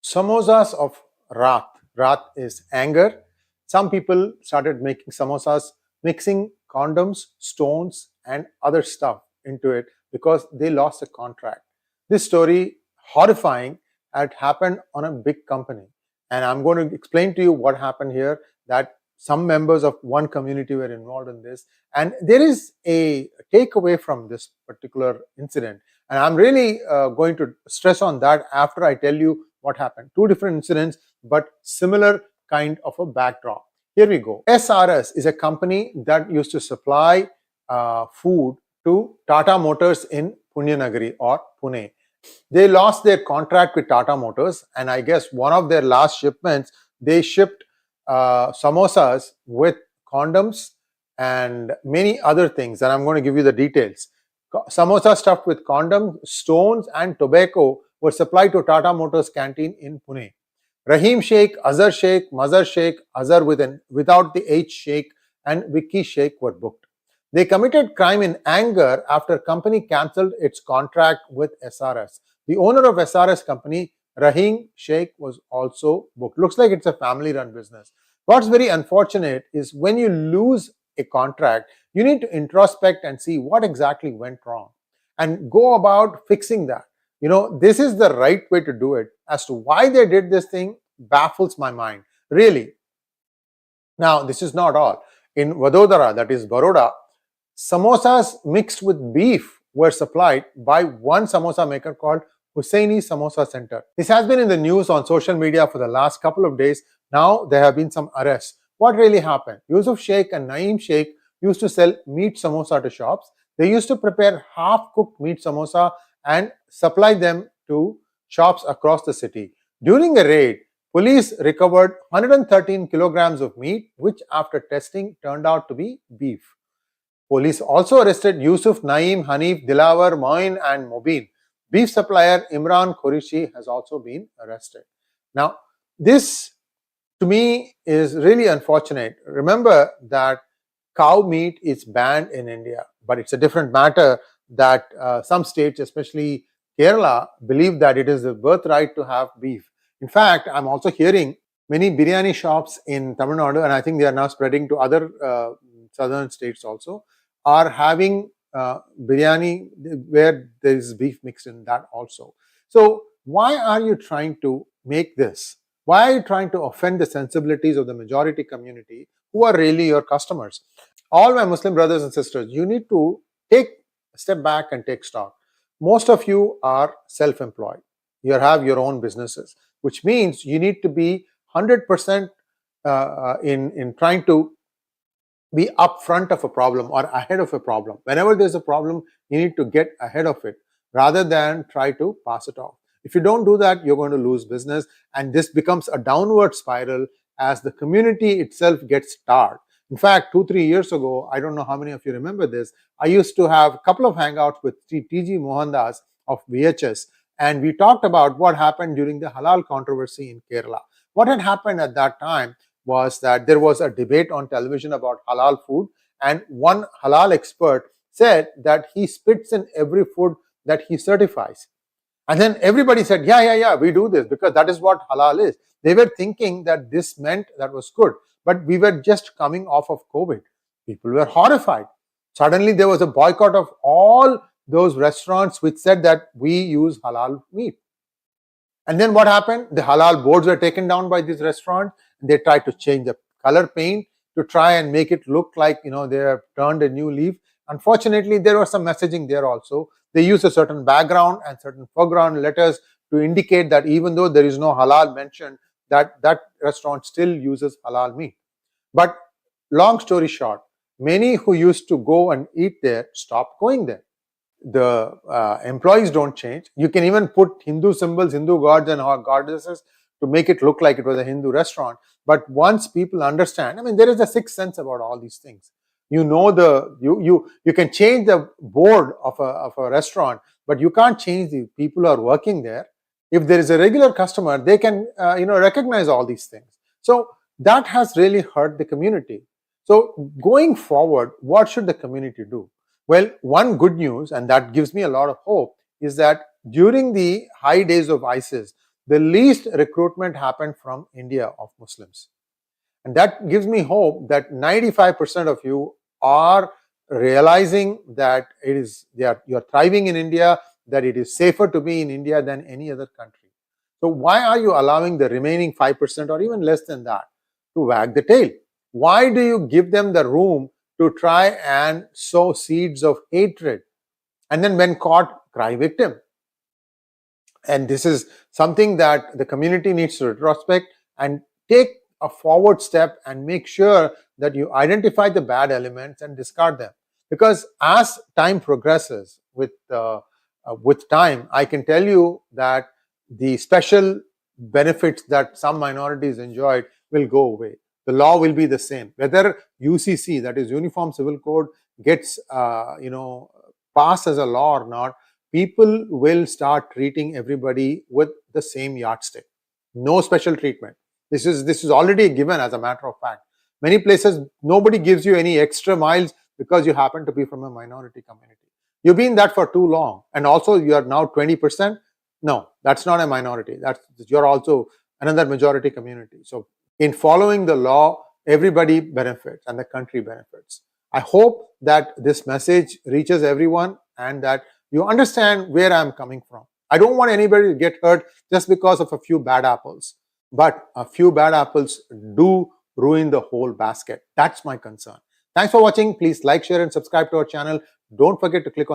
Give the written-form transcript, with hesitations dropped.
Samosas of wrath. Wrath is anger. Some people started making samosas, mixing condoms, stones, and other stuff into it because they lost a contract. This story, horrifying, had happened on a big company. And I'm going to explain to you what happened here, that some members of one community were involved in this. And there is a takeaway from this particular incident. And I'm really going to stress on that after I tell you what happened. Two different incidents, but similar kind of a backdrop. Here we go. SRS is a company that used to supply food to Tata Motors in Punyanagari or Pune. They lost their contract with Tata Motors, and I guess one of their last shipments, they shipped samosas with condoms and many other things, and I'm going to give you the details. Samosa stuffed with condoms, stones, and tobacco were supplied to Tata Motors canteen in Pune. Rahim Sheikh, Azhar Sheikh, Mazhar Sheikh, Azhar without the H Sheikh, and Vicky Sheikh were booked. They committed crime in anger after company cancelled its contract with SRS. The owner of SRS company, Rahim Sheikh, was also booked. Looks like it's a family-run business. What's very unfortunate is when you lose a contract, you need to introspect and see what exactly went wrong and go about fixing that. This is the right way to do it. As to why they did this thing baffles my mind, really. Now, this is not all. In Vadodara, that is Baroda, samosas mixed with beef were supplied by one samosa maker called Hussaini Samosa Center. This has been in the news on social media for the last couple of days. Now there have been some arrests. What really happened? Yusuf Sheikh and Naeem Sheikh used to sell meat samosa to shops. They used to prepare half-cooked meat samosa and supply them to shops across the city. During a raid, police recovered 113 kilograms of meat, which after testing turned out to be beef. Police also arrested Yusuf, Naeem, Hanif, Dilawar, Moin and Mobeen. Beef supplier Imran Qureshi has also been arrested. Now, this to me is really unfortunate. Remember that cow meat is banned in India, but it's a different matter that some states, especially Kerala, believe that it is a birthright to have beef. In fact, I'm also hearing many biryani shops in Tamil Nadu, and I think they are now spreading to other southern states also, are having biryani where there is beef mixed in that also. So why are you trying to make this? Why are you trying to offend the sensibilities of the majority community who are really your customers? All my Muslim brothers and sisters, you need to take a step back and take stock. Most of you are self-employed. You have your own businesses, which means you need to be 100% in trying to be upfront of a problem or ahead of a problem. Whenever there's a problem, you need to get ahead of it rather than try to pass it off. If you don't do that, you're going to lose business, and this becomes a downward spiral as the community itself gets tarred. In fact, 2-3 years ago, I don't know how many of you remember this, I used to have a couple of hangouts with T.G. Mohandas of VHS, and we talked about what happened during the halal controversy in Kerala. What had happened at that time was that there was a debate on television about halal food, and one halal expert said that he spits in every food that he certifies. And then everybody said, yeah, we do this because that is what halal is. They were thinking that this meant that was good, but we were just coming off of COVID. People were horrified. Suddenly there was a boycott of all those restaurants which said that we use halal meat. And then what happened? The halal boards were taken down by these restaurants. They tried to change the color paint to try and make it look like, they have turned a new leaf. Unfortunately, there was some messaging there also. They used a certain background and certain foreground letters to indicate that even though there is no halal mentioned, that restaurant still uses halal meat. But long story short, many who used to go and eat there stopped going there. The employees don't change. You can even put Hindu symbols, Hindu gods and goddesses to make it look like it was a Hindu restaurant. But once people understand, there is a sixth sense about all these things. You can change the board of a restaurant, but you can't change the people who are working there. If there is a regular customer, they can recognize all these things. So that has really hurt the community. So going forward, what should the community do? Well, one good news, and that gives me a lot of hope, is that during the high days of ISIS, the least recruitment happened from India of Muslims. And that gives me hope that 95% of you are realizing that you're thriving in India, that it is safer to be in India than any other country. So why are you allowing the remaining 5% or even less than that to wag the tail? Why do you give them the room to try and sow seeds of hatred? And then when caught, cry victim. And this is something that the community needs to retrospect and take a forward step and make sure that you identify the bad elements and discard them. Because as time progresses with time, I can tell you that the special benefits that some minorities enjoyed will go away. The law will be the same. Whether UCC, that is Uniform Civil Code, gets passed as a law or not, people will start treating everybody with the same yardstick. No special treatment. This is already given as a matter of fact. Many places, nobody gives you any extra miles because you happen to be from a minority community. You've been that for too long. And also you are now 20%. No, that's not a minority. You're also another majority community. So in following the law, everybody benefits and the country benefits. I hope that this message reaches everyone and that you understand where I'm coming from. I don't want anybody to get hurt just because of a few bad apples. But a few bad apples do ruin the whole basket. That's my concern. Thanks for watching. Please like, share, and subscribe to our channel. Don't forget to click on the